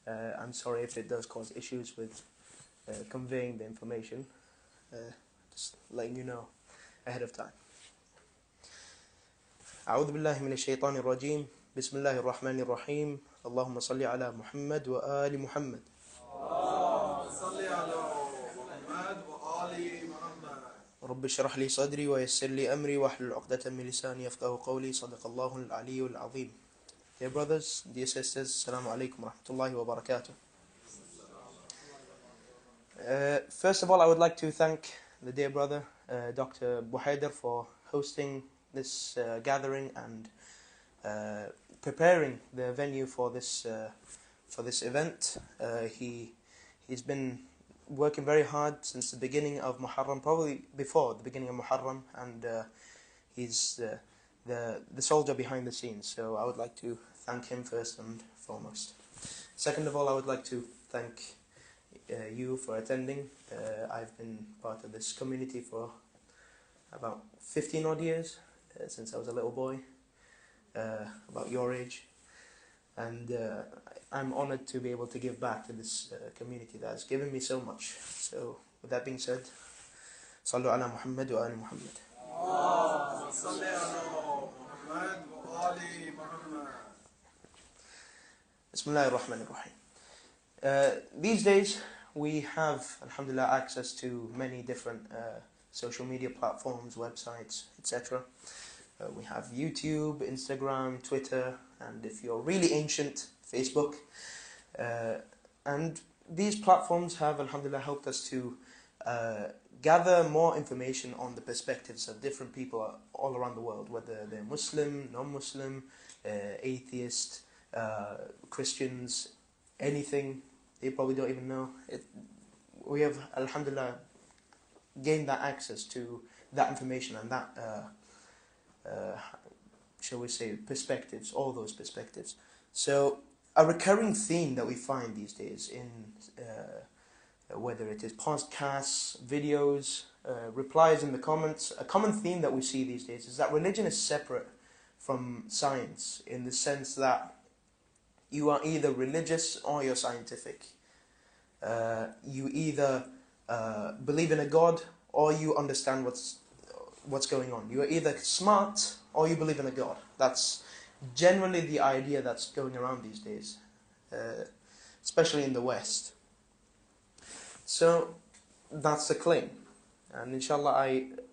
I'm sorry if it does cause issues with conveying the information. Just letting you know ahead of time. أعوذ بالله من الشيطان الرجيم بسم الله الرحمن الرحيم اللهم صل على محمد وآل محمد رب اشرح لي صدري ويسر لي أمري واحلل عقدة من لساني يفقهوا قولي صدق الله العلي العظيم. Dear brothers, dear sisters, Assalamu alaikum wa rahmatullahi wa barakatuh. First of all, I would like to thank the dear brother, Dr. Buhaider, for hosting this gathering and preparing the venue for this event. He's been working very hard since the beginning of Muharram, probably before the beginning of Muharram, and he's the soldier behind the scenes. So I would like to thank him first and foremost. Second of all, I would like to thank you for attending. I've been part of this community for about 15 odd years, since I was a little boy, about your age, and I'm honored to be able to give back to this community that has given me so much. So with that being said, Sallu ala Muhammad wa ali Muhammad. Bismillah ar-Rahman ar-Rahim. These days we have, alhamdulillah, access to many different social media platforms, websites, etc. We have YouTube, Instagram, Twitter, and if you're really ancient, Facebook. And these platforms have, alhamdulillah, helped us to gather more information on the perspectives of different people all around the world, whether they're Muslim, non-Muslim, atheist, Christians, anything. They probably don't even know. We have, alhamdulillah, gained that access to that information and that, shall we say, perspectives, all those perspectives. So a recurring theme that we find these days in whether it is podcasts, videos, replies in the comments, a common theme that we see these days is that religion is separate from science, in the sense that you are either religious or you're scientific. You either believe in a God or you understand what's going on. You are either smart or you believe in a God. That's generally the idea that's going around these days, especially in the West. So that's the claim, and inshallah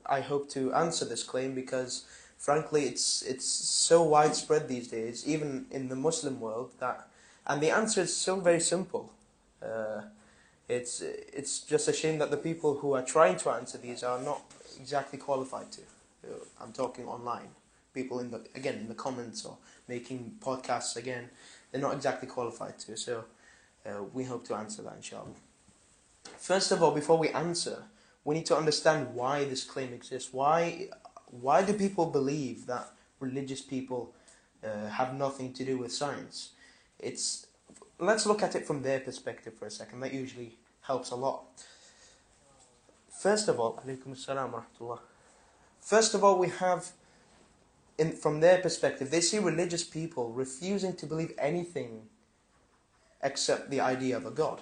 I hope to answer this claim, because frankly it's so widespread these days, even in the Muslim world, that, and the answer is so very simple. It's just a shame that the people who are trying to answer these are not exactly qualified to. I'm talking online. People in the comments or making podcasts again, they're not exactly qualified to. So we hope to answer that, inshallah. First of all, before we answer, we need to understand why this claim exists. Why do people believe that religious people have nothing to do with science? Let's look at it from their perspective for a second. That usually helps a lot. First of all, alaykum assalam wa rahmatullah. First of all, we have, from their perspective, they see religious people refusing to believe anything except the idea of a God,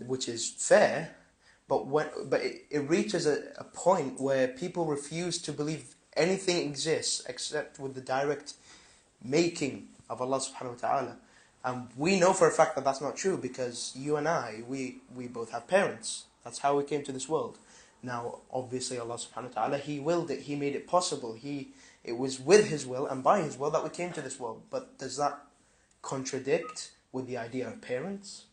which is fair, but it reaches a point where people refuse to believe anything exists except with the direct making of Allah subhanahu wa ta'ala. And we know for a fact that that's not true, because you and I, we both have parents. That's how we came to this world. Now, obviously, Allah subhanahu wa ta'ala, He willed it, He made it possible. It was with His will and by His will that we came to this world. But does that contradict with the idea of parents?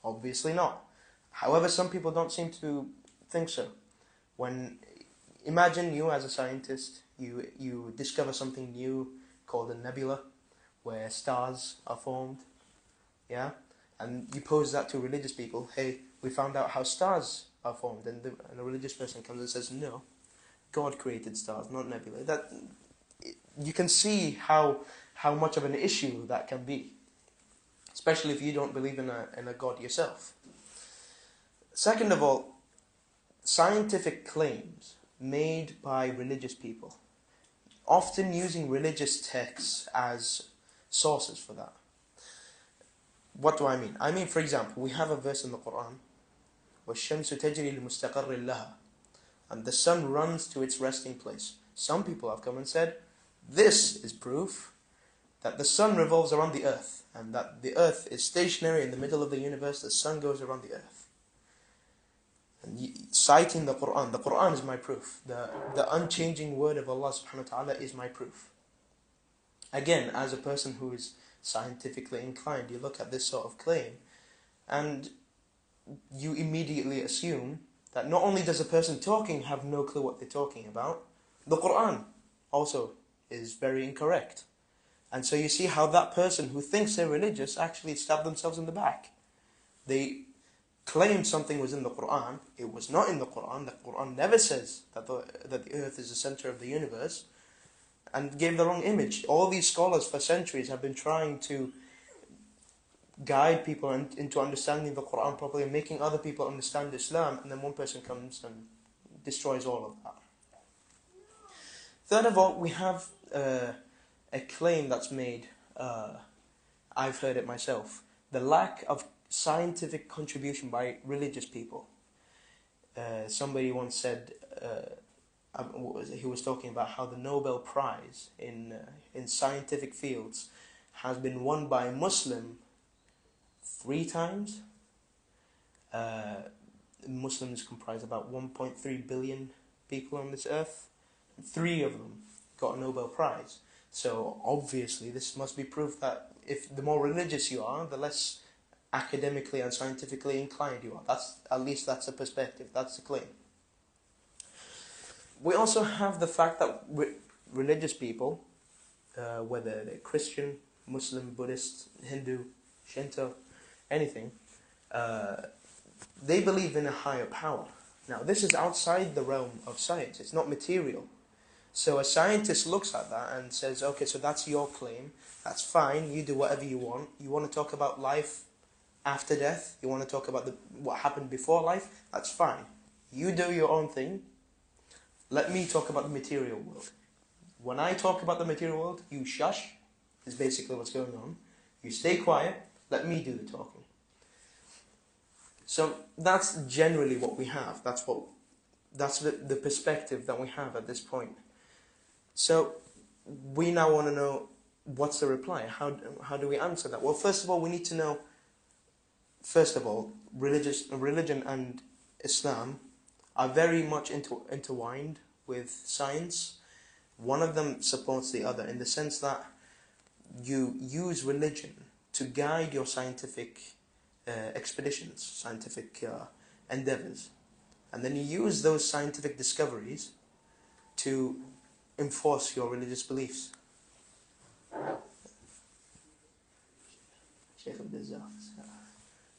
Obviously not. However, some people don't seem to think so. Imagine you as a scientist, you discover something new called a nebula, where stars are formed, yeah? And you pose that to religious people. Hey, we found out how stars are formed. And a religious person comes and says, no, God created stars, not nebula. You can see how much of an issue that can be, especially if you don't believe in a God yourself. Second of all, scientific claims made by religious people, often using religious texts as sources for that. what do I mean? I mean, for example, we have a verse in the Quran, وَالشَّمْسُ تَجْرِي لِمُسْتَقَرٍ لَهَا, and the sun runs to its resting place. Some people have come and said, this is proof that the sun revolves around the earth, and that the earth is stationary in the middle of the universe, the sun goes around the earth. And citing the Quran is my proof. The unchanging word of Allah subhanahu wa ta'ala is my proof. Again, as a person who is scientifically inclined, you look at this sort of claim, and you immediately assume that not only does the person talking have no clue what they're talking about, the Quran also is very incorrect. And so you see how that person who thinks they're religious actually stabbed themselves in the back. They claimed something was in the Quran. It was not in the Quran. The Quran never says that the earth is the center of the universe, and gave the wrong image. All these scholars for centuries have been trying to guide people into understanding the Quran properly and making other people understand Islam, and then one person comes and destroys all of that. Third of all, we have a claim that's made, I've heard it myself, the lack of scientific contribution by religious people. Somebody once said, he was talking about how the Nobel Prize in scientific fields has been won by a Muslim 3 times. Muslims comprise about 1.3 billion people on this earth. 3 of them got a Nobel Prize. So obviously this must be proof that if the more religious you are, the less academically and scientifically inclined you are. At least that's a perspective, that's the claim. We also have the fact that religious people, whether they're Christian, Muslim, Buddhist, Hindu, Shinto, anything, they believe in a higher power. Now this is outside the realm of science, it's not material. So a scientist looks at that and says, okay, so that's your claim, that's fine, you do whatever you want. You want to talk about life after death, you want to talk about what happened before life, that's fine. You do your own thing, let me talk about the material world. When I talk about the material world, you shush, is basically what's going on. You stay quiet, let me do the talking. So that's generally what we have, that's the perspective that we have at this point. So we now want to know, what's the reply? How do we answer that? Well, first of all, we need to know, religion and Islam are very much intertwined with science. One of them supports the other in the sense that you use religion to guide your scientific expeditions, scientific endeavors. And then you use those scientific discoveries to enforce your religious beliefs. Sheikh Abdullah.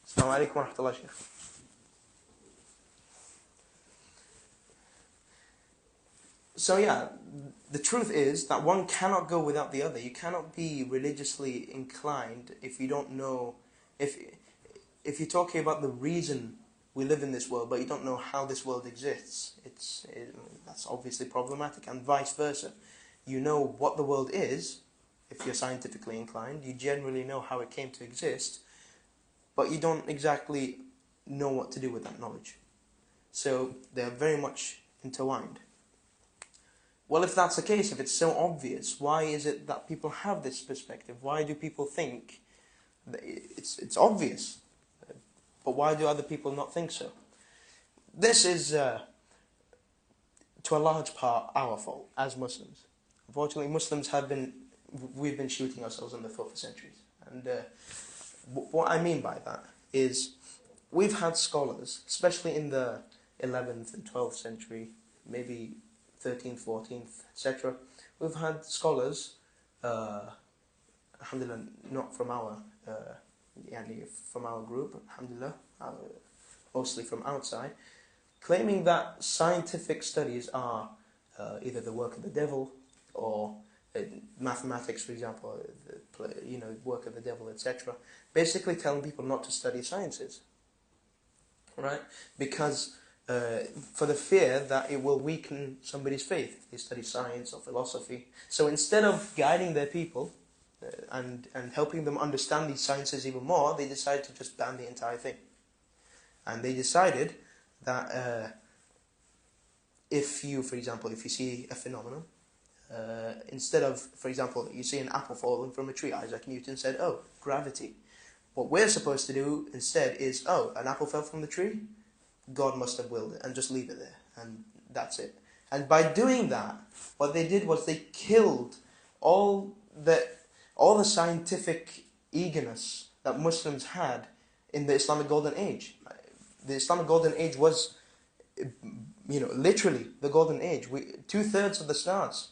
Assalamu alaikum wa rahmatullah, Sheikh. So yeah, the truth is that one cannot go without the other. You cannot be religiously inclined if you don't know, if you're talking about the reason we live in this world, but you don't know how this world exists. That's obviously problematic, and vice versa. You know what the world is, if you're scientifically inclined, you generally know how it came to exist, but you don't exactly know what to do with that knowledge. So they're very much intertwined. Well, if that's the case, if it's so obvious, why is it that people have this perspective? Why do people think that it's obvious? But why do other people not think so? This is, to a large part, our fault as Muslims. Unfortunately, Muslims we've been shooting ourselves in the foot for centuries. And what I mean by that is, we've had scholars, especially in the 11th and 12th century, maybe 13th, 14th, etc. We've had scholars, alhamdulillah, not from our group, alhamdulillah, mostly from outside, claiming that scientific studies are either the work of the devil or mathematics, for example, work of the devil, etc. Basically telling people not to study sciences, right? Because for the fear that it will weaken somebody's faith if they study science or philosophy. So instead of guiding their people, and helping them understand these sciences even more, they decided to just ban the entire thing. And they decided that if you, for example, if you see a phenomenon, instead of, for example, you see an apple falling from a tree, Isaac Newton said, oh, gravity. What we're supposed to do instead is, oh, an apple fell from the tree, God must have willed it, and just leave it there, and that's it. And by doing that, what they did was they killed all the scientific eagerness that Muslims had in the Islamic Golden Age. The Islamic Golden Age was, literally the Golden Age. 2/3 of the stars,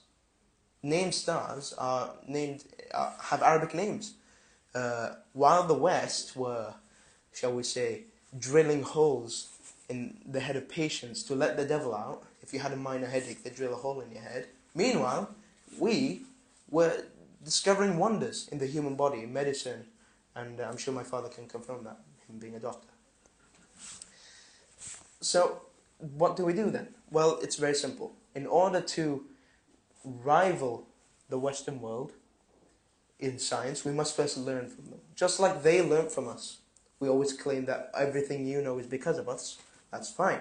named stars, have Arabic names. While the West were, shall we say, drilling holes in the head of patients to let the devil out. If you had a minor headache, they drill a hole in your head. Meanwhile, we were discovering wonders in the human body, in medicine, and I'm sure my father can confirm that, him being a doctor. So, what do we do then? Well, it's very simple. In order to rival the Western world in science, we must first learn from them. Just like they learned from us. We always claim that everything you know is because of us. That's fine.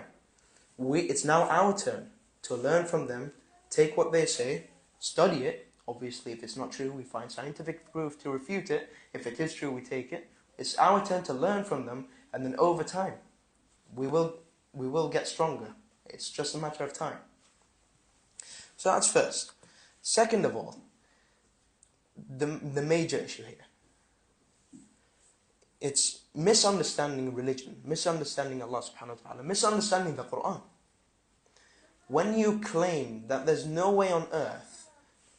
It's now our turn to learn from them, take what they say, study it. Obviously, if it's not true, we find scientific proof to refute it. If it is true, we take it. It's our turn to learn from them, and then over time, we will get stronger. It's just a matter of time. So that's first. Second of all, the major issue here. It's misunderstanding religion, misunderstanding Allah subhanahu wa ta'ala, misunderstanding the Quran. When you claim that there's no way on earth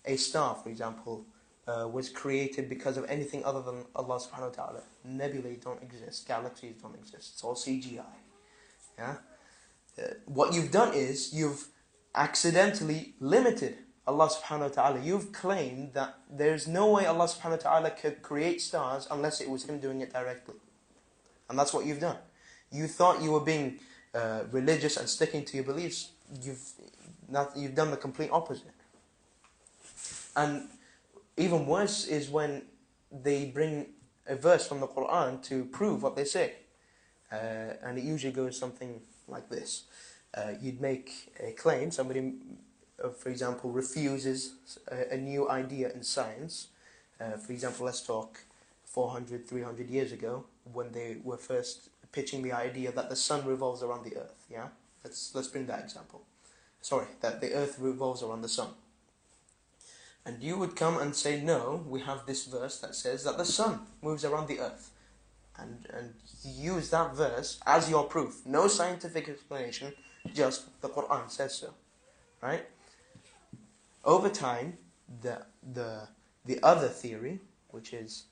a star, for example, was created because of anything other than Allah subhanahu wa ta'ala, nebulae don't exist, galaxies don't exist, it's all CGI. Yeah? What you've done is you've accidentally limited Allah subhanahu wa ta'ala. You've claimed that there's no way Allah subhanahu wa ta'ala could create stars unless it was Him doing it directly. And that's what you've done. You thought you were being religious and sticking to your beliefs. You've done the complete opposite. And even worse is when they bring a verse from the Quran to prove what they say. And it usually goes something like this. You'd make a claim, somebody, for example, refuses a new idea in science. For example, let's talk 400, 300 years ago, when they were first pitching the idea that the sun revolves around the earth. Yeah, let's bring that example. Sorry, that the earth revolves around the sun. And you would come and say, no, we have this verse that says that the sun moves around the earth. And use that verse as your proof. No scientific explanation, just the Quran says so. Right? Over time, the other theory, which is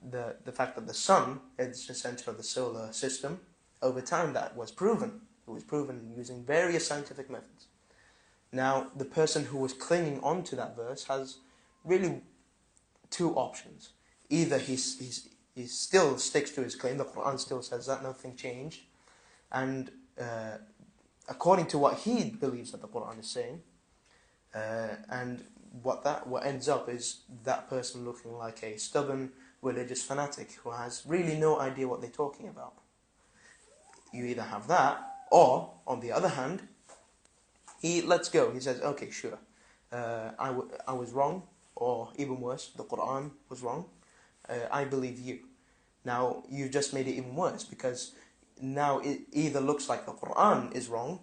the fact that the sun is the center of the solar system, over time that was proven. It was proven using various scientific methods. Now, the person who was clinging on to that verse has really two options. Either he still sticks to his claim, the Quran still says that, nothing changed, and according to what he believes that the Quran is saying, and what ends up is that person looking like a stubborn religious fanatic who has really no idea what they're talking about. You either have that, or on the other hand, he lets go. He says, okay, sure, I was wrong, or even worse, the Quran was wrong. I believe you. Now, you've just made it even worse, because now it either looks like the Quran is wrong,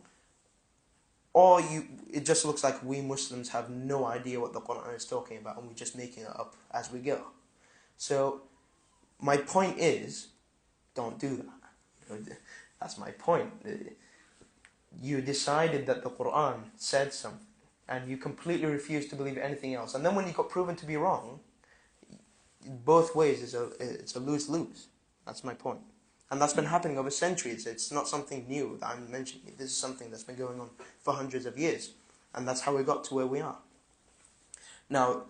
or it just looks like we Muslims have no idea what the Quran is talking about, and we're just making it up as we go. So, my point is, don't do that. That's my point. You decided that the Quran said something, and you completely refused to believe anything else. And then when you got proven to be wrong, both ways it's a lose-lose. That's my point. And that's been happening over centuries. It's not something new that I'm mentioning. This is something that's been going on for hundreds of years. And that's how we got to where we are. Now,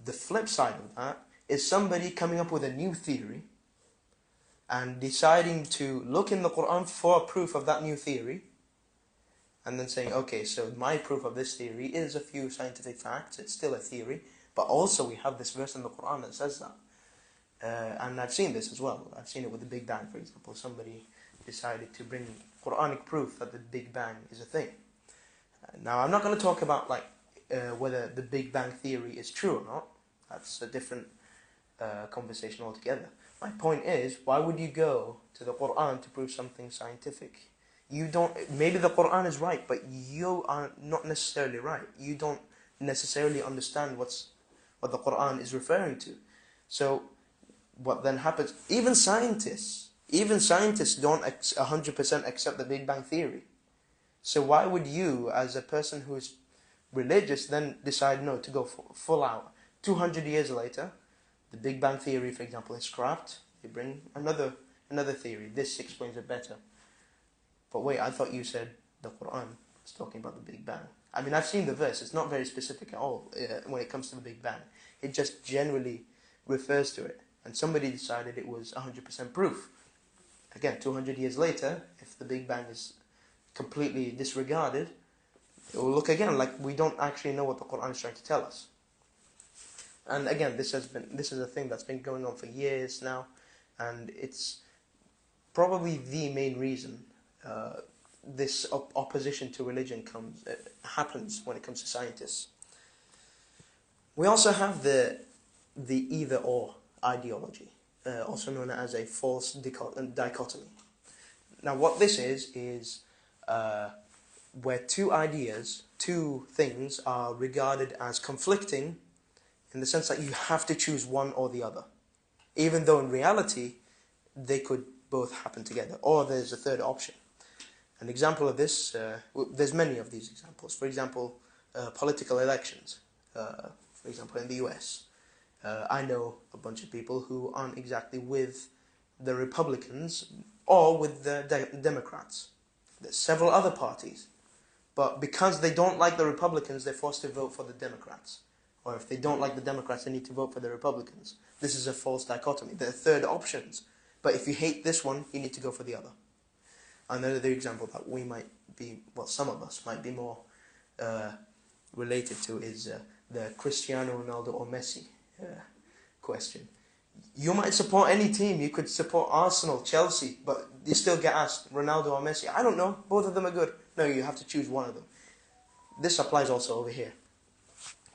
the flip side of that is somebody coming up with a new theory and deciding to look in the Quran for proof of that new theory, and then saying, okay, so my proof of this theory is a few scientific facts, it's still a theory, But also we have this verse in the Quran that says that. And I've seen this as well. I've seen it with the Big Bang, for example. Somebody decided to bring Quranic proof that the Big Bang is a thing. Now, I'm not going to talk about whether the Big Bang theory is true or not. That's a different conversation altogether. My point is, why would you go to the Quran to prove something scientific? You don't. Maybe the Quran is right, but you are not necessarily right. You don't necessarily understand what the Quran is referring to. So, what then happens? Even scientists don't 100% accept the Big Bang theory. So why would you, as a person who is religious, then decide no to go full out? 200 years later, the Big Bang theory, for example, is scrapped. They bring another theory. This explains it better. But wait, I thought you said the Quran was talking about the Big Bang. I mean, I've seen the verse. It's not very specific at all when it comes to the Big Bang. It just generally refers to it. And somebody decided it was 100% proof. Again, 200 years later, if the Big Bang is completely disregarded, it will look again like we don't actually know what the Quran is trying to tell us. And again, this is a thing that's been going on for years now, and it's probably the main reason this opposition to religion happens when it comes to scientists. We also have the either-or ideology, also known as a false dichotomy. Now, what this is where two things are regarded as conflicting in the sense that you have to choose one or the other, even though in reality they could both happen together, or there's a third option. An example of this, there's many of these examples. For example, political elections. For example, in the US, I know a bunch of people who aren't exactly with the Republicans or with the Democrats. There's several other parties, but because they don't like the Republicans, they're forced to vote for the Democrats. Or if they don't like the Democrats, they need to vote for the Republicans. This is a false dichotomy. There are third options, but if you hate this one, you need to go for the other. Another example that we might be, well, some of us might be more related to is the Cristiano Ronaldo or Messi question. You might support any team. You could support Arsenal, Chelsea, but you still get asked, Ronaldo or Messi. I don't know. Both of them are good. No, you have to choose one of them. This applies also over here,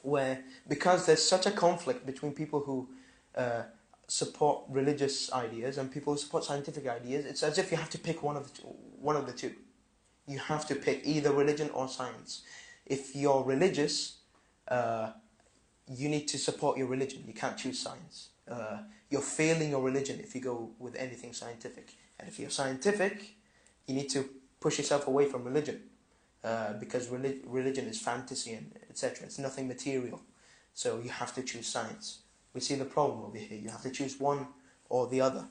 where because there's such a conflict between people who support religious ideas and people who support scientific ideas, it's as if you have to pick one of the two. You have to pick either religion or science. If you're religious, you need to support your religion. You can't choose science. You're failing your religion if you go with anything scientific. And if you're scientific, you need to push yourself away from religion. Because religion is fantasy and etc. It's nothing material. So you have to choose science. We see the problem over here. You have to choose one or the other.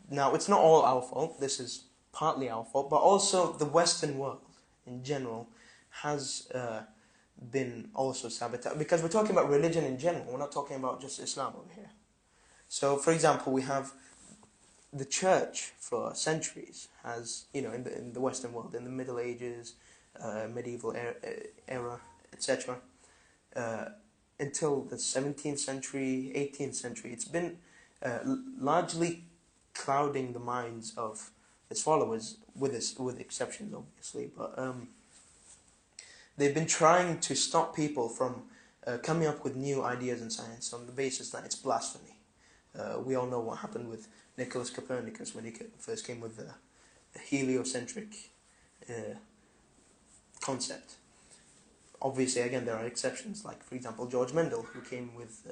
Now, it's not all our fault. This is partly our fault. But also the Western world in general has been also sabotaged. Because we're talking about religion in general. We're not talking about just Islam over here. So, for example, we have the church for centuries has, in the Western world, in the Middle Ages, medieval era, etc., until the 17th century, 18th century, it's been largely clouding the minds of its followers, with exceptions, obviously. But they've been trying to stop people from coming up with new ideas in science on the basis that it's blasphemy. We all know what happened with Nicholas Copernicus when he first came with the heliocentric concept. Obviously, again, there are exceptions, like, for example, George Mendel, who came with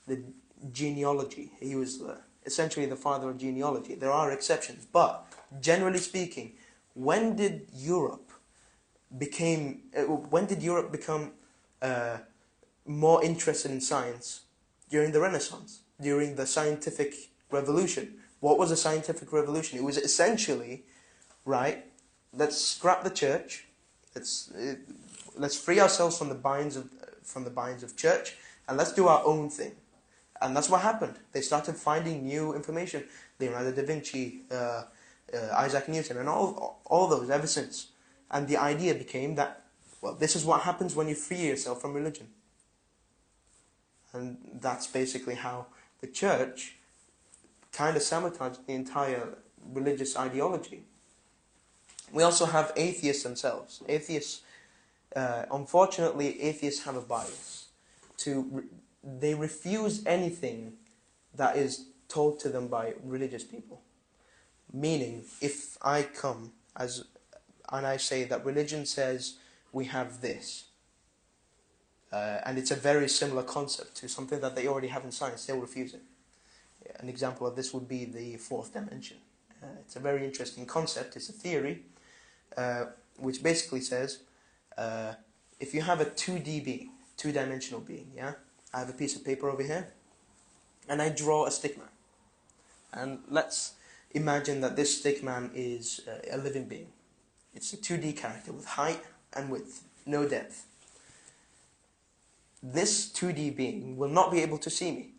the genealogy. He was essentially the father of genealogy. There are exceptions, but generally speaking, when did Europe become more interested in science? During the Renaissance, during the scientific revolution. What was a scientific revolution? It was essentially, right, let's scrap the church, let's free ourselves from the binds of church, and let's do our own thing. And that's what happened. They started finding new information. Leonardo da Vinci, Isaac Newton, and all those ever since. And the idea became that Well, this is what happens when you free yourself from religion. And that's basically how the church kind of sabotaged the entire religious ideology. We also have atheists themselves. Unfortunately, atheists have a bias. They refuse anything that is told to them by religious people. Meaning, if I come and I say that religion says we have this, and it's a very similar concept to something that they already have in science, they'll refuse it. An example of this would be the fourth dimension. It's a very interesting concept. It's a theory which basically says if you have a 2D being, two-dimensional being, yeah? I have a piece of paper over here, and I draw a stickman. And let's imagine that this stickman is a living being. It's a 2D character with height and width, no depth. This 2D being will not be able to see me.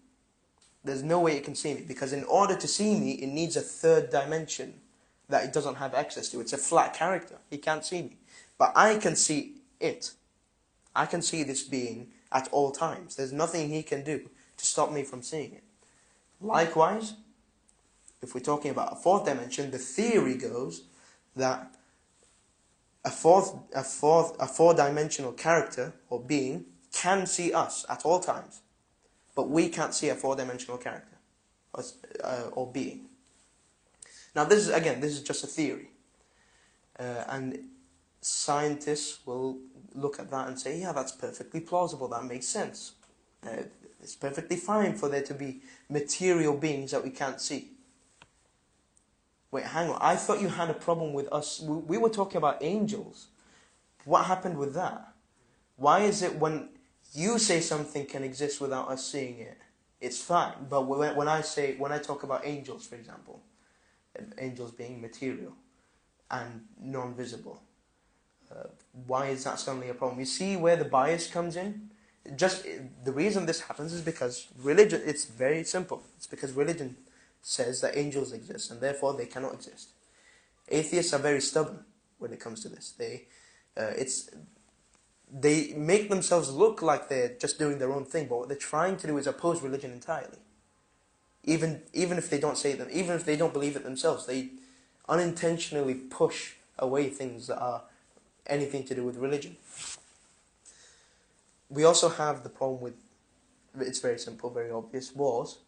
There's no way it can see me, because in order to see me, it needs a third dimension that it doesn't have access to. It's a flat character. It can't see me. But I can see it. I can see this being at all times. There's nothing he can do to stop me from seeing it. Likewise, if we're talking about a fourth dimension, the theory goes that a four-dimensional character or being can see us at all times, but we can't see a four-dimensional character or being. Now, this is just a theory, and scientists will look at that and say, yeah, that's perfectly plausible, that makes sense. It's perfectly fine for there to be material beings that we can't see. Wait, hang on, I thought you had a problem with us. We were talking about angels. What happened with that? Why is it when you say something can exist without us seeing it, it's fine, but when I talk about angels, for example, angels being material and non-visible, why is that suddenly a problem? You see where the bias comes in? The reason this happens is because religion, it's very simple. It's because religion says that angels exist and therefore they cannot exist. Atheists are very stubborn when it comes to this. They make themselves look like they're just doing their own thing, but what they're trying to do is oppose religion entirely. Even if they don't say them, even if they don't believe it themselves, they unintentionally push away things that are anything to do with religion. We also have the problem with, it's very simple, very obvious, wars.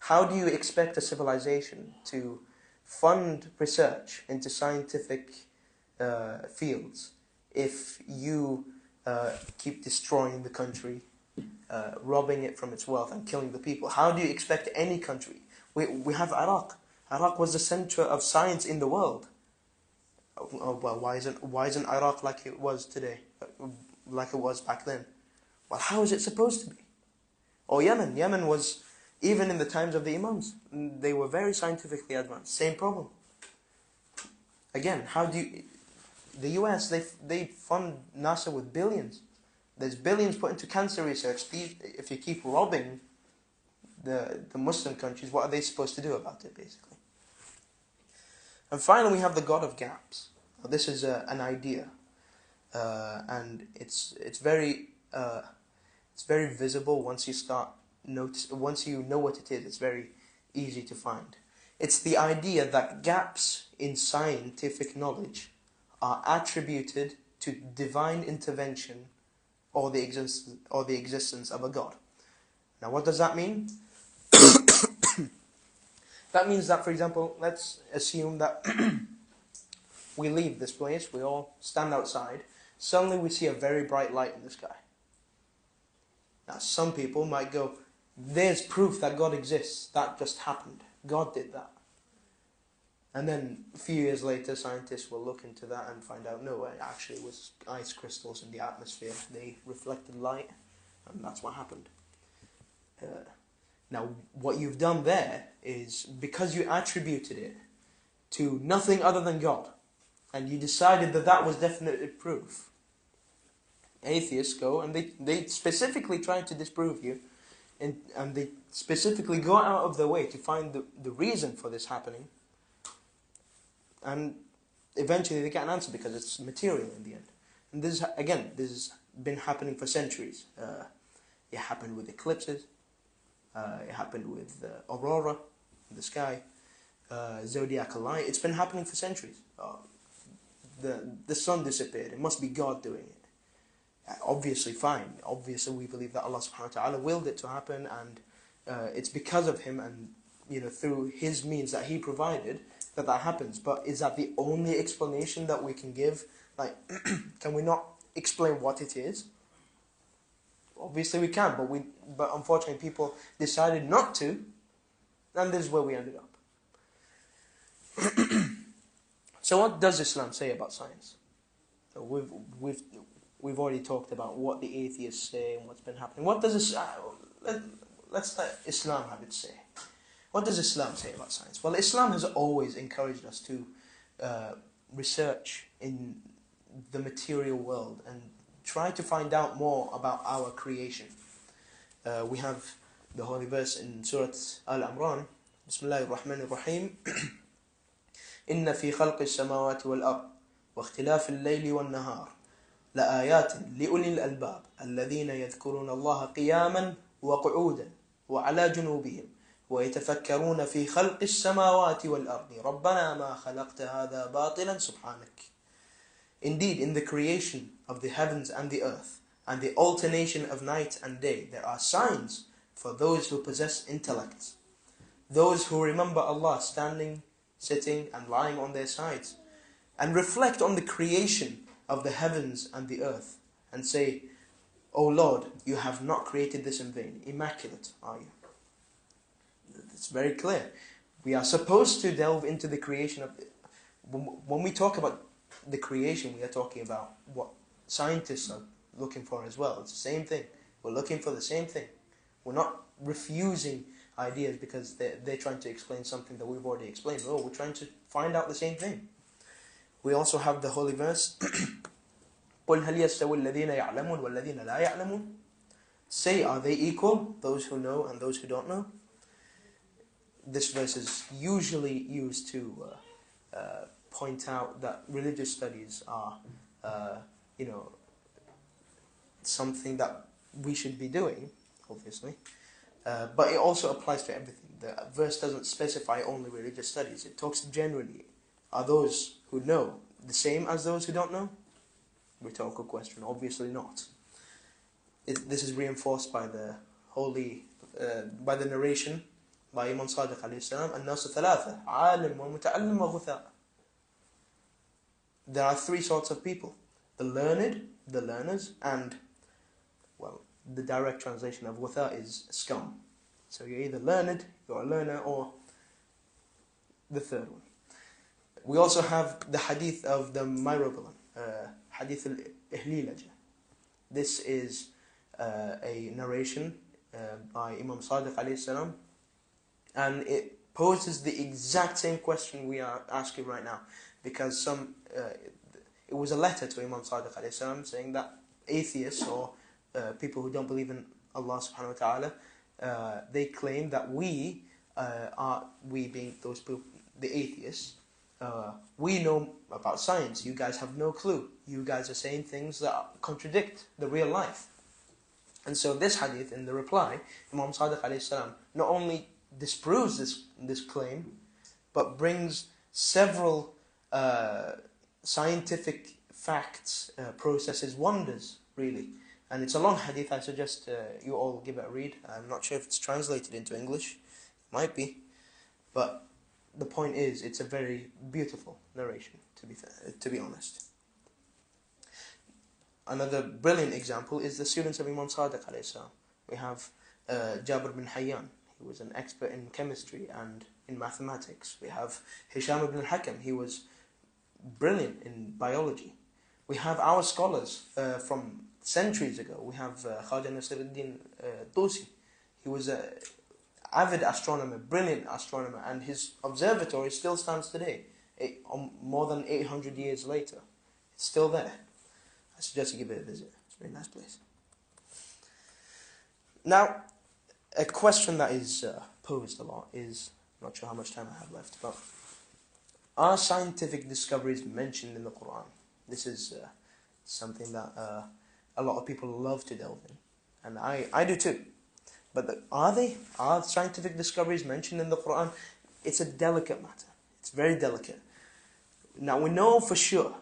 How do you expect a civilization to fund research into scientific fields if you keep destroying the country, robbing it from its wealth and killing the people? How do you expect any country? We have Iraq. Iraq was the center of science in the world. Oh, well, why isn't Iraq like it was today, like it was back then? Well, how is it supposed to be? Or Yemen. Yemen was, even in the times of the Imams, they were very scientifically advanced. Same problem. Again, the US, they fund NASA with billions. There's billions put into cancer research. If you keep robbing the Muslim countries, what are they supposed to do about it, basically? And finally, we have the God of Gaps. Now, this is an idea, and it's very visible once you start once you know what it is. It's very easy to find. It's the idea that gaps in scientific knowledge are attributed to divine intervention or the existence of a God. Now, what does that mean? That means that, for example, let's assume that we leave this place, we all stand outside, suddenly we see a very bright light in the sky. Now, some people might go, there's proof that God exists, that just happened, God did that. And then a few years later, scientists will look into that and find out, no, it actually was ice crystals in the atmosphere. They reflected light, and that's what happened. Now, what you've done there is, because you attributed it to nothing other than God, and you decided that that was definite proof, atheists go and they specifically try to disprove you, and they specifically go out of their way to find the reason for this happening. And eventually they get an answer because it's material in the end. And this, again, this has been happening for centuries. It happened with eclipses. It happened with aurora in the sky, zodiacal light. It's been happening for centuries. The sun disappeared. It must be God doing it. Obviously, fine. Obviously, we believe that Allah subhanahu wa ta'ala willed it to happen, and it's because of Him and through His means that He provided that happens. But is that the only explanation that we can give? Like, can we not explain what it is? Obviously, we can, but unfortunately, people decided not to, and this is where we ended up. So, what does Islam say about science? So we've already talked about what the atheists say and what's been happening. What does let's let Islam have its say. What does Islam say about science? Well, Islam has always encouraged us to research in the material world and try to find out more about our creation. We have the holy verse in Surah Al-Imran. Bismillahir Rahmanir Rahim. Inna fi khalqi as-samawati wal-ard wa ikhtilafi al-layli wan-nahar لآيات لأولي الألباب الذين يذكرون الله قياما وقعودا وعلى جنوبهم ويتفكرون في خلق السماوات والأرض ربنا ما خلقت هذا باطلا سبحانك. Indeed, in the creation of the heavens and the earth and the alternation of night and day, there are signs for those who possess intellects, those who remember Allah standing, sitting and lying on their sides, and reflect on the creation of the heavens and the earth, and say, O Lord, you have not created this in vain. Immaculate are you. It's very clear. We are supposed to delve into the creation of... When we talk about the creation, we are talking about what scientists are looking for as well. It's the same thing. We're looking for the same thing. We're not refusing ideas because they're trying to explain something that we've already explained. No, we're trying to find out the same thing. We also have the holy verse, قُلْ هَلْ يَسْتَوِي الَّذِينَ يَعْلَمُونَ وَالَّذِينَ لَا يَعْلَمُونَ. Say, are they equal, those who know and those who don't know? This verse is usually used to point out that religious studies are, something that we should be doing, obviously. But it also applies to everything. The verse doesn't specify only religious studies. It talks generally. Are those who know the same as those who don't know? Rhetorical question. Obviously not. This is reinforced by the by the narration by Imam Sadiq alayhi salam. الناس ثلاثة عالم ومتعلم وغثاء. There are three sorts of people: the learned, the learners, and, well, the direct translation of غثاء is scum. So you're either learned, you're a learner, or the third one. We also have the hadith of the Myrobalan, hadith al-Ihlilaja. This is a narration by Imam Sadiq alayhi salam, and it poses the exact same question we are asking right now, because it was a letter to Imam Sadiq alayhi salam saying that atheists or people who don't believe in Allah subhanahu wa ta'ala, they claim that we being those people, the atheists, we know about science. You guys have no clue. You guys are saying things that contradict the real life. And so this hadith, in the reply, Imam Sadiq alayhi salam not only disproves this claim, but brings several scientific facts, processes, wonders, really. And it's a long hadith. I suggest you all give it a read. I'm not sure if it's translated into English. Might be. But the point is, it's a very beautiful narration, to be honest. Another brilliant example is the students of Imam Sadiq alayhi salam. We have Jabir bin Hayyan. He was an expert in chemistry and in mathematics. We have Hisham ibn al-Hakam. He was brilliant in biology. We have our scholars from centuries ago. We have Khaja Nasiruddin Tusi. He was an avid astronomer, brilliant astronomer, and his observatory still stands today, more than 800 years later. It's still there. I suggest you give it a visit. It's a very nice place. Now, a question that is posed a lot is, I'm not sure how much time I have left, but are scientific discoveries mentioned in the Quran? This is something that a lot of people love to delve in, and I do too. But are scientific discoveries mentioned in the Quran? It's a delicate matter. It's very delicate. Now we know for sure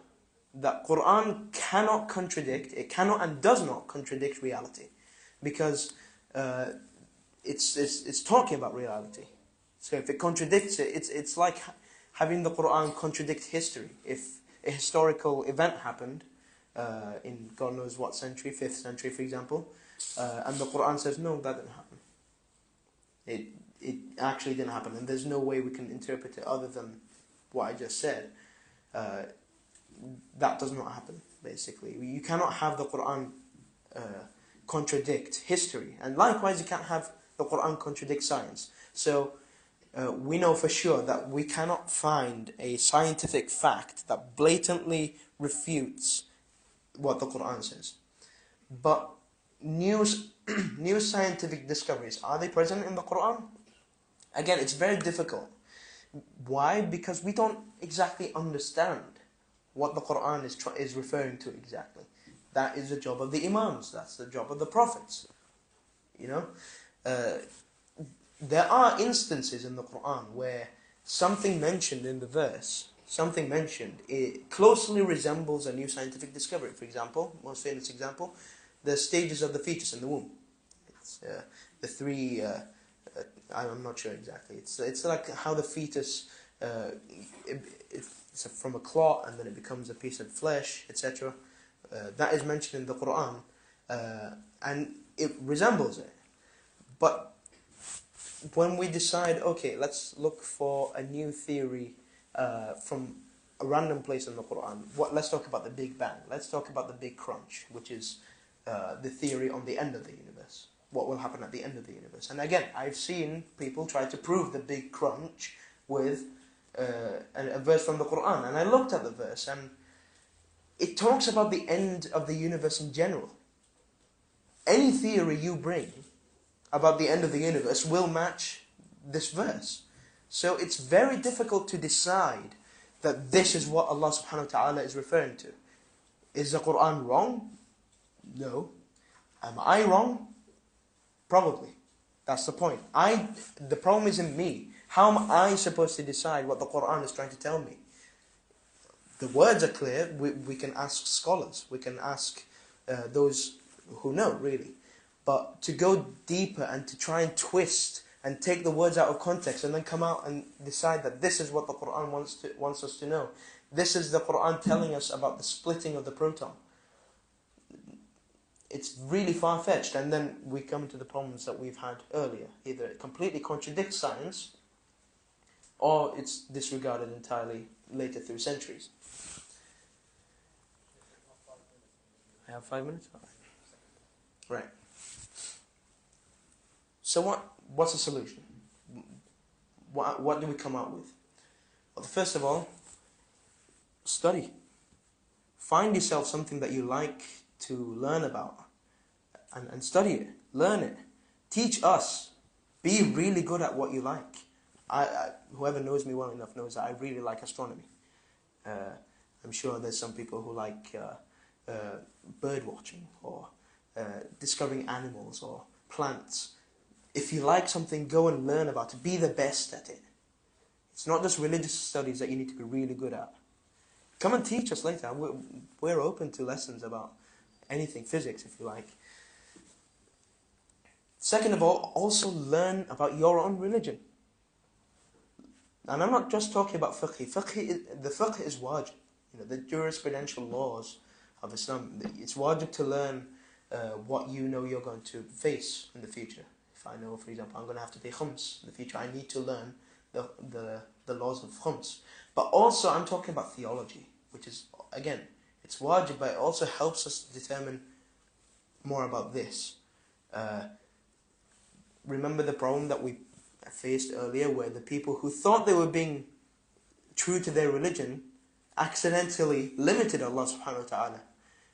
that Quran cannot contradict, it cannot and does not contradict reality, because it's talking about reality. So if it contradicts it, it's like having the Quran contradict history. If a historical event happened in God knows what century, 5th century for example, and the Quran says no, that didn't happen. It actually didn't happen, and there's no way we can interpret it other than what I just said. That does not happen, basically. You cannot have the Quran contradict history, and likewise you can't have the Quran contradict science. So we know for sure that we cannot find a scientific fact that blatantly refutes what the Quran says. But new scientific discoveries, are they present in the Quran? Again, it's very difficult. Why? Because we don't exactly understand what the Quran is referring to exactly. That is the job of the Imams. That's the job of the Prophets. You know, there are instances in the Quran where something mentioned in the verse, it closely resembles a new scientific discovery. For example, most famous example, the stages of the fetus in the womb. It's the three. I'm not sure exactly. It's like how the fetus. It's from a clot and then it becomes a piece of flesh, etc. That is mentioned in the Quran, and it resembles it. But when we decide, okay, let's look for a new theory from a random place in the Quran. Let's talk about the Big Bang. Let's talk about the Big Crunch, which is the theory on the end of the universe. What will happen at the end of the universe? And again, I've seen people try to prove the Big Crunch with a verse from the Quran, and I looked at the verse, and it talks about the end of the universe in general. Any theory you bring about the end of the universe will match this verse. So it's very difficult to decide that this is what Allah subhanahu wa ta'ala is referring to. Is the Quran wrong? No. Am I wrong? Probably. That's the point. The problem is in me. How am I supposed to decide what the Quran is trying to tell me? The words are clear. We can ask scholars. We can ask those who know, really. But to go deeper and to try and twist and take the words out of context and then come out and decide that this is what the Quran wants us to know. This is the Quran telling us about the splitting of the proton. It's really far-fetched, and then we come to the problems that we've had earlier. Either it completely contradicts science, or it's disregarded entirely later through centuries. I have 5 minutes? Right. So what's the solution? What do we come out with? Well, first of all, study. Find yourself something that you like to learn about, and study it, learn it, teach us, be really good at what you like. Whoever knows me well enough knows that I really like astronomy. I'm sure there's some people who like bird watching or discovering animals or plants. If you like something, go and learn about it, be the best at it. It's not just religious studies that you need to be really good at. Come and teach us later. We're open to lessons about anything, physics if you like. Second of all, also learn about your own religion. And I'm not just talking about fiqh. The fiqh is wajib. The jurisprudential laws of Islam. It's wajib to learn what you know you're going to face in the future. If I know, for example, I'm going to have to pay khums in the future, I need to learn the laws of khums. But also I'm talking about theology, which is, again, it's wajib, but it also helps us determine more about this. Remember the problem that we faced earlier, where the people who thought they were being true to their religion accidentally limited Allah subhanahu wa ta'ala.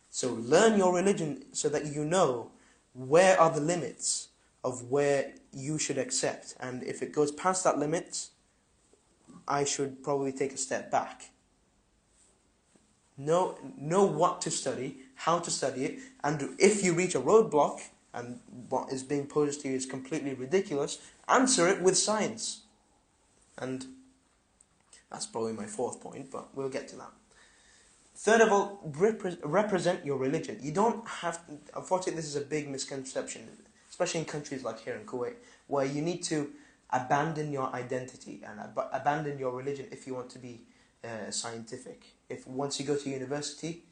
So learn your religion so that you know where are the limits of where you should accept. And if it goes past that limit, I should probably take a step back. know what to study, how to study it, and if you reach a roadblock and what is being posed to you is completely ridiculous, answer it with science. And that's probably my fourth point, but we'll get to that. Third of all, represent your religion. You don't have to, unfortunately this is a big misconception, especially in countries like here in Kuwait, where you need to abandon your identity and abandon your religion if you want to be scientific. If once you go to university,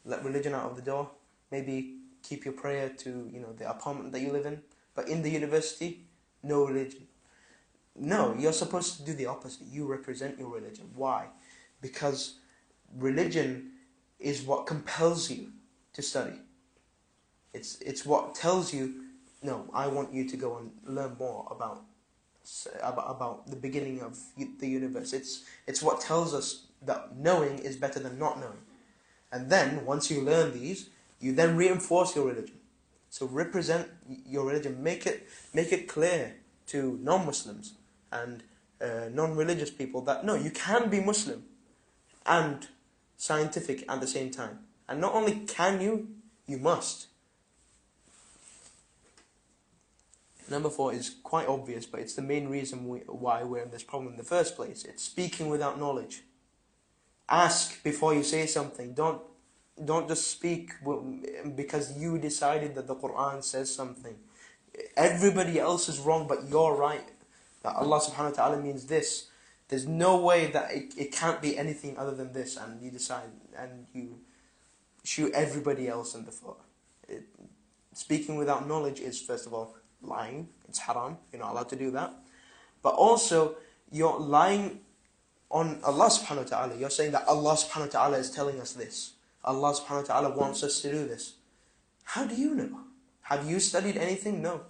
let religion out of the door. Maybe keep your prayer to the apartment that you live in, but in the university, no religion. No, you're supposed to do the opposite. You represent your religion. Why? Because religion is what compels you to study. It's what tells you, no, I want you to go and learn more about the beginning of the universe. It's what tells us that knowing is better than not knowing. And then, once you learn these, you then reinforce your religion. So represent your religion. Make it clear to non-Muslims and non-religious people that, no, you can be Muslim and scientific at the same time. And not only can you, you must. Number 4 is quite obvious, but it's the main reason why we're in this problem in the first place. It's speaking without knowledge. Ask before you say something. Don't just speak because you decided that the Quran says something. Everybody else is wrong, but you're right. That Allah subhanahu wa ta'ala means this. There's no way that it can't be anything other than this, and you decide and you shoot everybody else in the foot. Speaking without knowledge is, first of all, lying. It's haram. You're not allowed to do that. But also, you're lying on Allah subhanahu wa ta'ala. You're saying that Allah subhanahu wa ta'ala is telling us this. Allah subhanahu wa ta'ala wants us to do this. How do you know? Have you studied anything? No.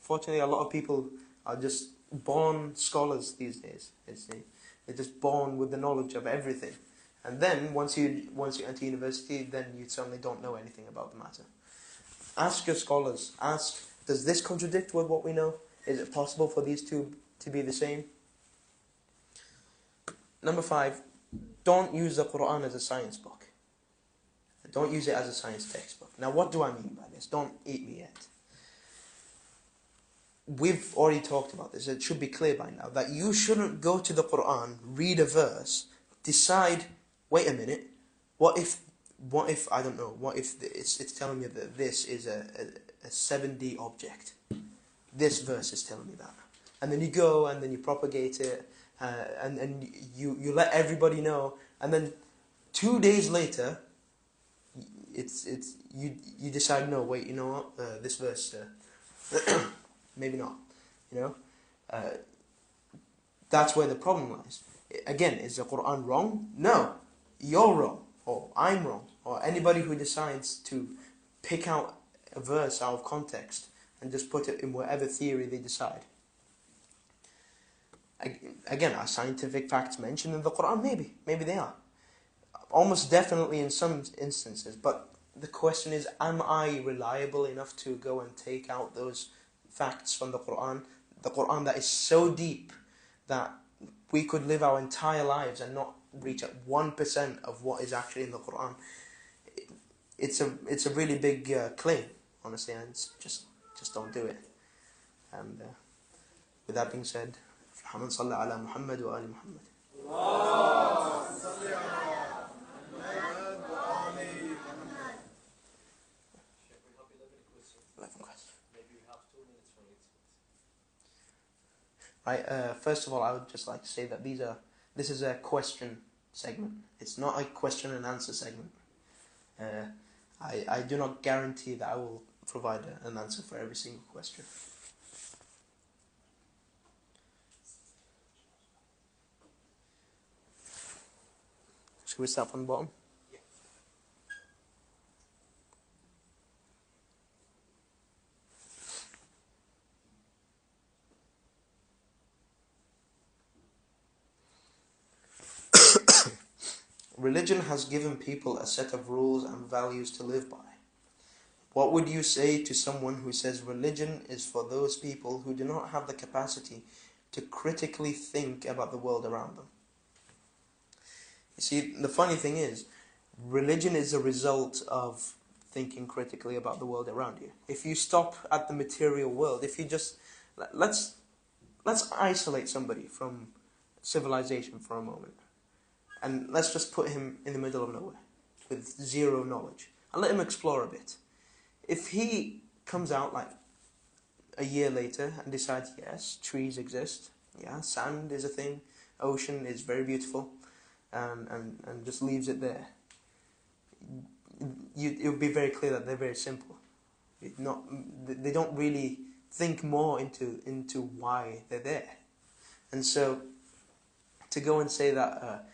Unfortunately, a lot of people are just born scholars these days. They're just born with the knowledge of everything. And then, once you enter university, then you suddenly don't know anything about the matter. Ask your scholars. Ask, does this contradict with what we know? Is it possible for these two to be the same? Number 5, don't use the Quran as a science book. Don't use it as a science textbook. Now, what do I mean by this? Don't eat me yet. We've already talked about this. It should be clear by now that you shouldn't go to the Quran, read a verse, decide, wait a minute, what if I don't know, what if it's telling me that this is a 7D object? This verse is telling me that. And then you go and then you propagate it, and you let everybody know, and then 2 days later, you decide, no, wait, you know what, this verse, maybe not, that's where the problem lies. Again, is the Quran wrong? No, you're wrong, or I'm wrong, or anybody who decides to pick out a verse out of context and just put it in whatever theory they decide. Again, are scientific facts mentioned in the Quran? Maybe they are. Almost definitely in some instances, but the question is, am I reliable enough to go and take out those facts from the Quran that is so deep that we could live our entire lives and not reach at 1% of what is actually in the Quran? It's a really big claim, honestly, and just don't do it. And with that being said, Muhammad sallallahu ala Muhammad wa ali Muhammad. Right, first of all, I would just like to say that this is a question segment. It's not a question and answer segment. I do not guarantee that I will provide an answer for every single question. Should we start from the bottom? Religion has given people a set of rules and values to live by. What would you say to someone who says religion is for those people who do not have the capacity to critically think about the world around them? You see, the funny thing is, religion is a result of thinking critically about the world around you. If you stop at the material world, if you just let's isolate somebody from civilization for a moment, and let's just put him in the middle of nowhere with zero knowledge and let him explore a bit. If he comes out like a year later and decides, yes, trees exist, yeah, sand is a thing, ocean is very beautiful, and just leaves it there, it would be very clear that they're very simple. They don't really think more into why they're there. And so to go and say that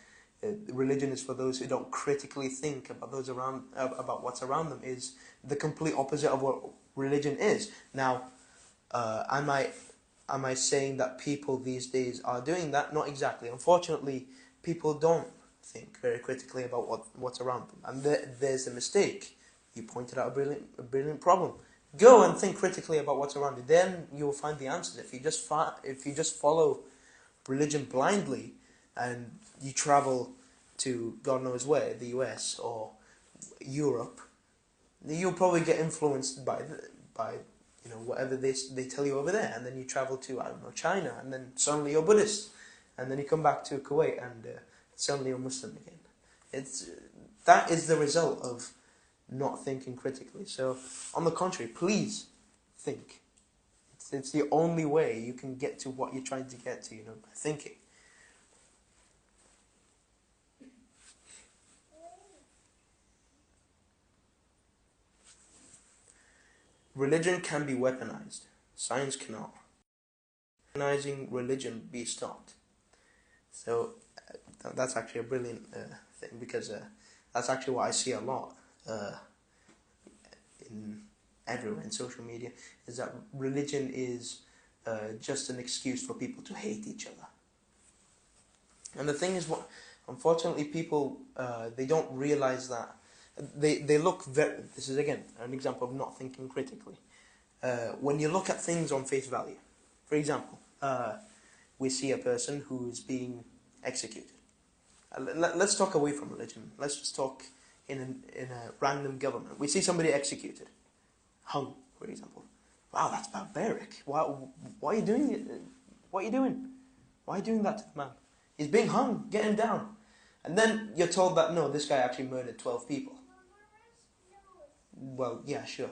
religion is for those who don't critically think about about what's around them is the complete opposite of what religion is. Now, am I saying that people these days are doing that? Not exactly. Unfortunately, people don't think very critically about what's around them, and there's a mistake. You pointed out a brilliant problem. Go and think critically about what's around you. Then you'll find the answers. If you just follow religion blindly, and you travel to God knows where, the US or Europe, you'll probably get influenced by whatever they tell you over there, and then you travel to, I don't know, China, and then suddenly you're Buddhist, and then you come back to Kuwait, and suddenly you're Muslim again. That is the result of not thinking critically. So, on the contrary, please think. It's the only way you can get to what you're trying to get to, by thinking. Religion can be weaponized. Science cannot. Weaponizing religion be stopped. So that's actually a brilliant thing, because that's actually what I see a lot everywhere in social media, is that religion is just an excuse for people to hate each other. And the thing is, unfortunately, people they don't realize that. They look very. This is again an example of not thinking critically. When you look at things on face value, for example, we see a person who is being executed. Let's talk away from religion. Let's just talk in a random government. We see somebody executed, hung, for example. Wow, that's barbaric. Why are you doing it? What are you doing? Why are you doing that to the man? He's being hung. Get him down. And then you're told that no, this guy actually murdered 12 people. Well, yeah, sure.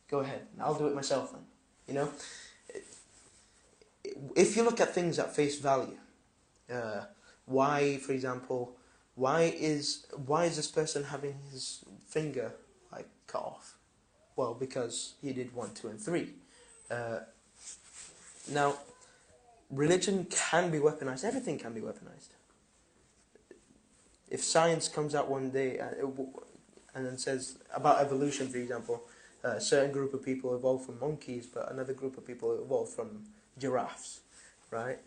Go ahead. I'll do it myself then. If you look at things at face value, why, for example, why is this person having his finger cut off? Well, because he did 1, 2, and 3. Now, religion can be weaponized. Everything can be weaponized. If science comes out one day and then says about evolution, for example, a certain group of people evolved from monkeys, but another group of people evolved from giraffes, right?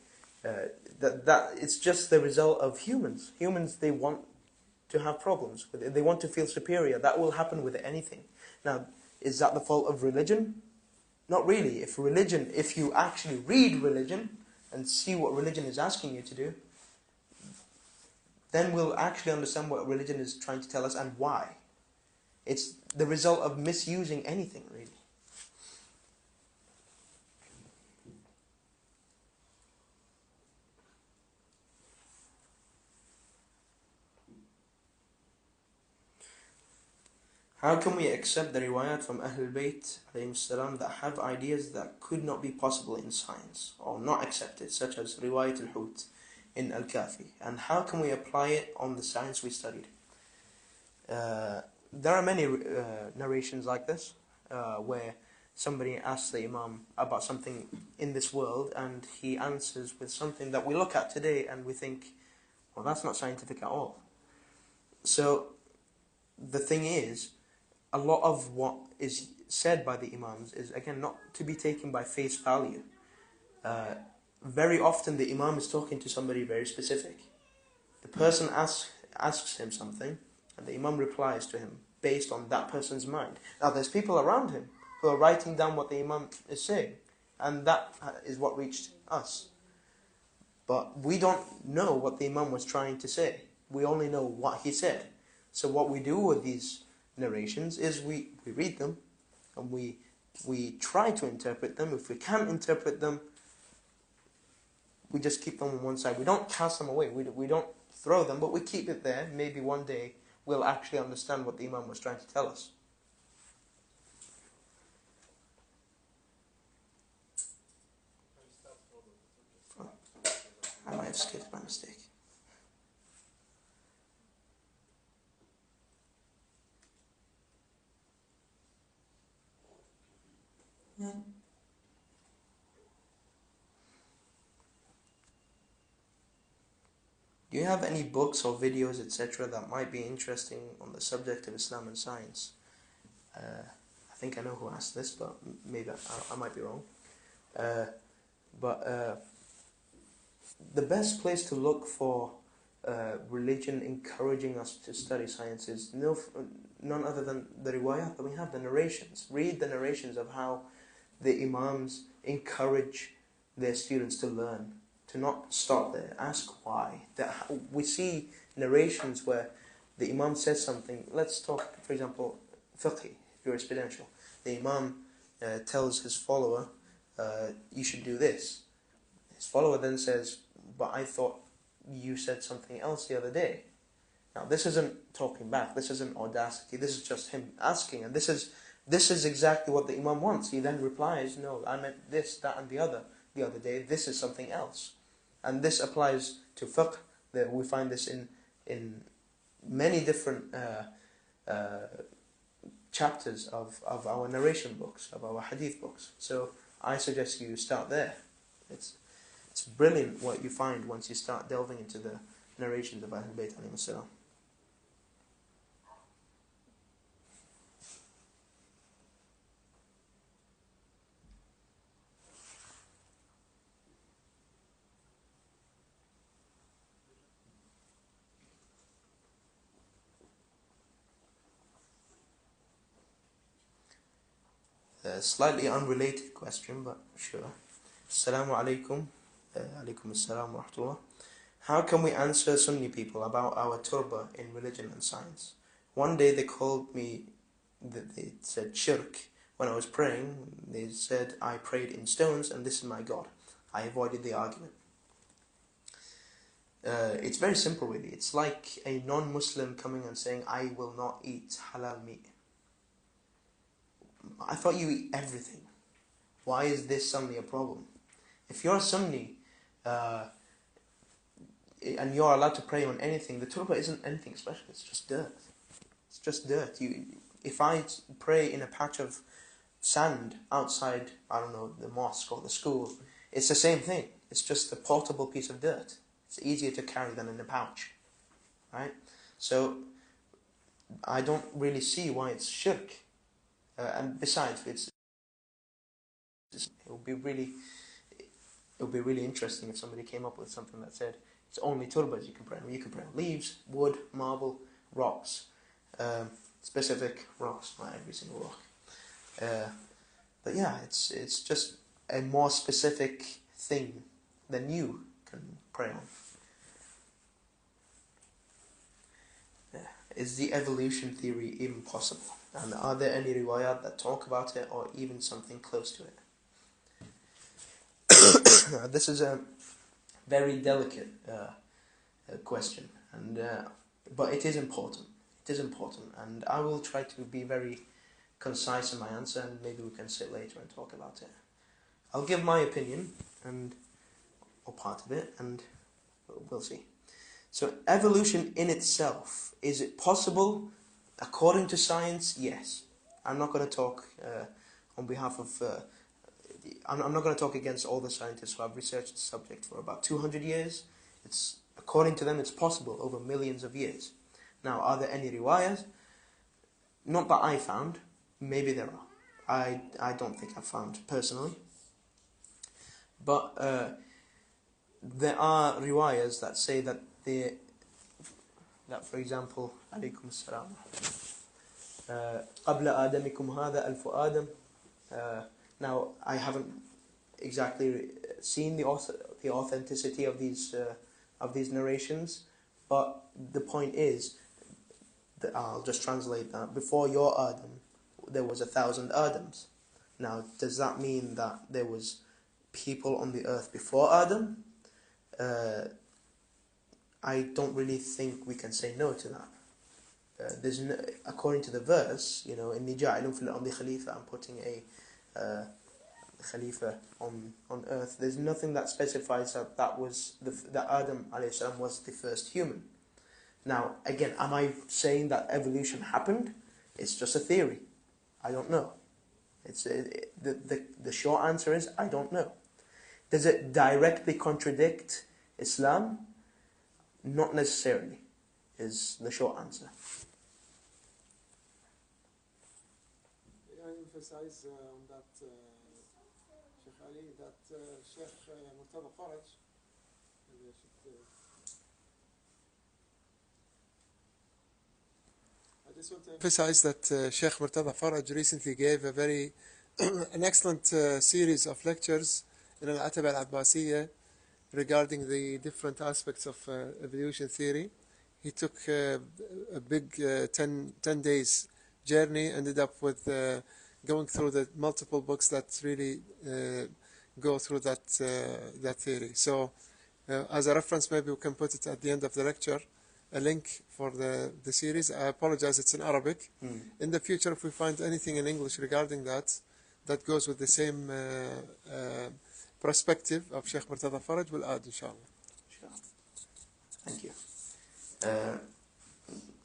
That it's just the result of humans. Humans, they want to have problems with it. They want to feel superior. That will happen with anything. Now, is that the fault of religion? Not really. If you actually read religion and see what religion is asking you to do, then we'll actually understand what religion is trying to tell us and why. It's the result of misusing anything, really. How can we accept the riwayat from Ahlul Bayt ﷺ that have ideas that could not be possible in science or not accepted, such as riwayat al-Hut in Al-Kafi? And how can we apply it on the science we studied? There are many narrations like this, where somebody asks the Imam about something in this world, and he answers with something that we look at today and we think, well, that's not scientific at all. So the thing is, a lot of what is said by the Imams is, again, not to be taken by face value. Very often the Imam is talking to somebody very specific. The person asks him something, and the Imam replies to him based on that person's mind. Now, there's people around him who are writing down what the Imam is saying, and that is what reached us. But we don't know what the Imam was trying to say. We only know what he said. So what we do with these narrations is we read them and we try to interpret them. If we can't interpret them, we just keep them on one side. We don't cast them away. We don't throw them, but we keep it there. Maybe one day we'll actually understand what the Imam was trying to tell us. I might have skipped by mistake. Do you have any books or videos, etc., that might be interesting on the subject of Islam and science? I think I know who asked this, but maybe I might be wrong. But the best place to look for religion encouraging us to study science is none other than the riwayat that we have, the narrations. Read the narrations of how the Imams encourage their students to learn, to not stop there. Ask why. We see narrations where the Imam says something. Let's talk, for example, Taqi, jurisprudential. The Imam tells his follower, you should do this. His follower then says, but I thought you said something else the other day. Now this isn't talking back, this isn't audacity, this is just him asking, and this is exactly what the Imam wants. He then replies, no, I meant this, that and the other day, this is something else. And this applies to fiqh. We find this in many different chapters of our narration books, of our hadith books. So I suggest you start there. It's brilliant what you find once you start delving into the narrations of Ahlul Bayt alayhi salam. A slightly unrelated question, but sure. Assalamu alaikum. Alaikum assalam wa rahmatullah. How can we answer Sunni people about our turba in religion and science? One day they called me, they said shirk. When I was praying, they said I prayed in stones and this is my God. I avoided the argument. It's very simple really. It's like a non-Muslim coming and saying, I will not eat halal meat. I thought you eat everything. Why is this suddenly a problem? If you're a Sunni, and you're allowed to pray on anything, the turba isn't anything special, it's just dirt. It's just dirt. If I pray in a patch of sand outside, I don't know, the mosque or the school, it's the same thing. It's just a portable piece of dirt. It's easier to carry than in a pouch. Right? So, I don't really see why it's shirk. And besides, it would be really interesting if somebody came up with something that said it's only turbas you can pray on. You can pray on leaves, wood, marble, rocks, specific rocks, not every single rock. But yeah, it's just a more specific thing than you can pray on. Is the evolution theory even possible? And are there any riwayat that talk about it or even something close to it? This is a very delicate question, and but it is important. It is important, and I will try to be very concise in my answer, and maybe we can sit later and talk about it. I'll give my opinion, or part of it, and we'll see. So evolution in itself, is it possible? According to science, yes. I'm not going to talk on behalf of... I'm not going to talk against all the scientists who have researched the subject for about 200 years. According to them, it's possible over millions of years. Now, are there any riwayas? Not that I found. Maybe there are. I don't think I've found personally. But there are riwayas that say that for example, alaykum assalam, قبل آدمكم هذا ألف آدم. Now, I haven't exactly seen the authenticity of these narrations, but the point is I'll just translate that. Before your Adam, there was 1,000 Adams. Now, does that mean that there was people on the earth before Adam? I don't really think we can say no to that. There's no, according to the verse, إِنِّي جَاعِلٌ فِي الْأَرْضِ خَلِيفَةً, I'm putting a Khalifa on earth. There's nothing that specifies that that Adam alayhi salam was the first human. Now, again, am I saying that evolution happened? It's just a theory. I don't know. The short answer is I don't know. Does it directly contradict Islam? Not necessarily, is the short answer. I emphasize on that, Sheikh Ali, that Sheikh Murtada Faraj, I just want to emphasize that Sheikh Murtada Faraj recently gave a very an excellent series of lectures in Al-Ataba Al-Abbasiyya regarding the different aspects of evolution theory. He took a big 10 days journey, ended up with going through the multiple books that really go through that theory. So as a reference, maybe we can put it at the end of the lecture, a link for the series. I apologize, it's in Arabic. In the future, if we find anything in English regarding that goes with the same perspective of Sheikh Murtada Faraj, we'll add, inshallah. Sure. Thank you.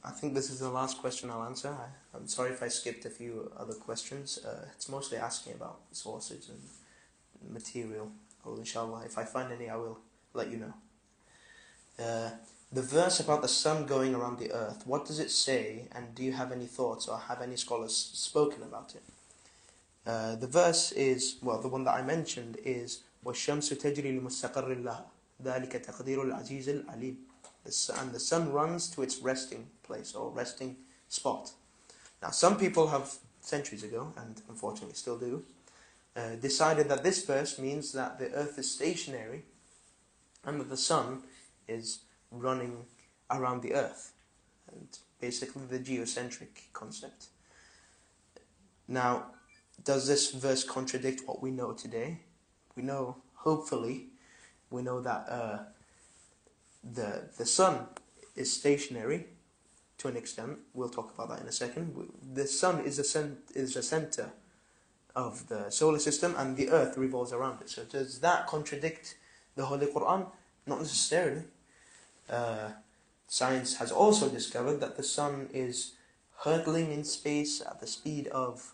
I think this is the last question I'll answer. I'm sorry if I skipped a few other questions. It's mostly asking about sources and material. Inshallah, if I find any, I will let you know. The verse about the sun going around the earth, what does it say, and do you have any thoughts, or have any scholars spoken about it? The verse is, well, the one that I mentioned is وَالشَّمْسُ تَجْرِي لِمُسْتَقَرٍ لَهَا ذَلِكَ تَقْدِيرُ الْعَزِيزِ الْعَلِيمِ. And the sun runs to its resting place or resting spot. Now, some people have, centuries ago, and unfortunately still do, decided that this verse means that the earth is stationary and that the sun is running around the earth. And basically the geocentric concept. Now, does this verse contradict what we know today? We know, hopefully, we know that the sun is stationary to an extent. We'll talk about that in a second. The sun is a center of the solar system, and the earth revolves around it. So does that contradict the Holy Quran? Not necessarily. Science has also discovered that the sun is hurtling in space at the speed of,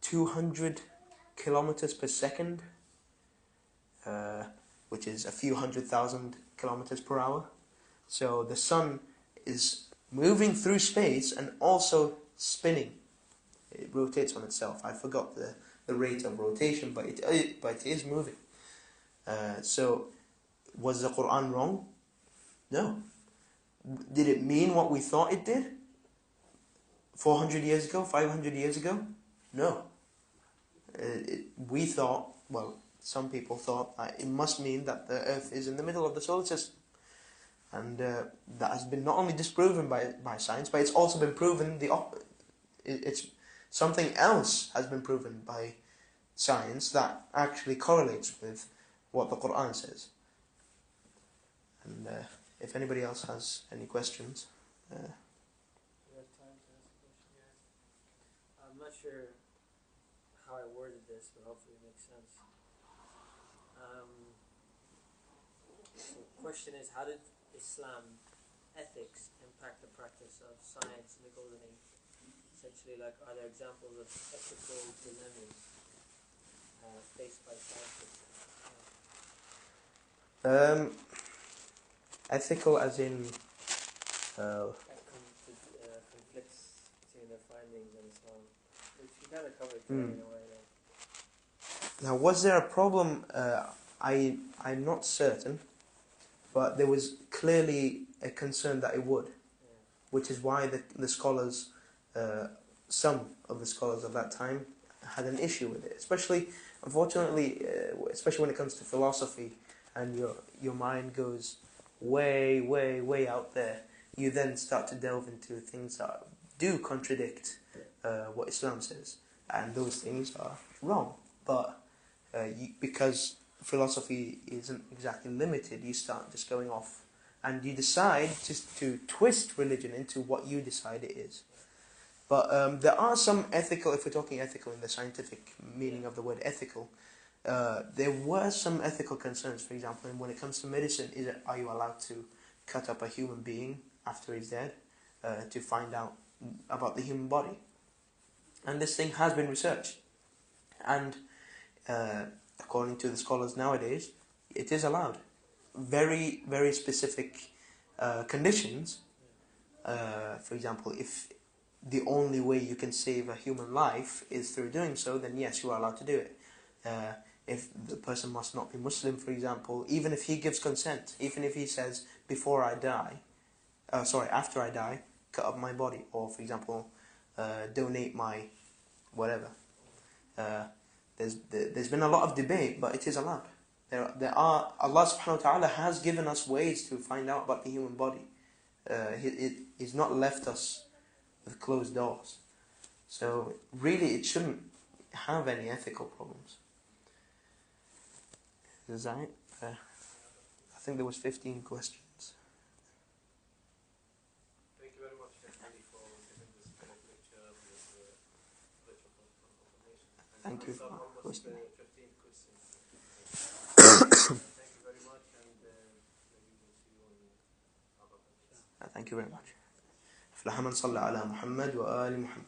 200 kilometers per second, which is a few 100,000 kilometers per hour. So the sun is moving through space and also spinning. It rotates on itself. I forgot the rate of rotation, but it is moving. So was the Quran wrong? No. Did it mean what we thought it did? 400 years ago, 500 years ago? No. We thought, well, some people thought that it must mean that the earth is in the middle of the solar system. And that has been not only disproven by science, but it's also been proven it's something else has been proven by science that actually correlates with what the Quran says. And if anybody else has any questions. I'm not sure how I worded this, but hopefully it makes sense. The question is, how did Islam ethics impact the practice of science in the Golden Age? Essentially, are there examples of ethical dilemmas faced by scientists? Ethical as in... conflicts between their findings and Islam, which you kind of covered in a way. Now, was there a problem? I'm not certain, but there was clearly a concern that it would, which is why the scholars, some of the scholars of that time, had an issue with it. Especially, unfortunately, especially when it comes to philosophy, and your mind goes way, way, way out there. you then start to delve into things that do contradict what Islam says, and those things are wrong. But because philosophy isn't exactly limited, you start just going off, and you decide just to twist religion into what you decide it is. But there are some ethical, if we're talking ethical in the scientific meaning of the word ethical, there were some ethical concerns. For example, when it comes to medicine, are you allowed to cut up a human being after he's dead to find out about the human body? And this thing has been researched. And according to the scholars nowadays, it is allowed. Very, very specific conditions. For example, if the only way you can save a human life is through doing so, then yes, you are allowed to do it. If the person must not be Muslim, for example, even if he gives consent, even if he says, after I die, cut up my body, or for example, donate my whatever. There's been a lot of debate, but it is allowed. There are, Allah subhanahu wa ta'ala has given us ways to find out about the human body. He's not left us with closed doors. So really it shouldn't have any ethical problems. Is that it? I think there was 15 questions. Thank you very much, Sheikh, for giving this lecture with information. Thank you for almost hosting. 15 questions. Thank you very much, and maybe we'll see you on other podcasts. Thank you very much. أفلح من صلى على محمد وآل محمد.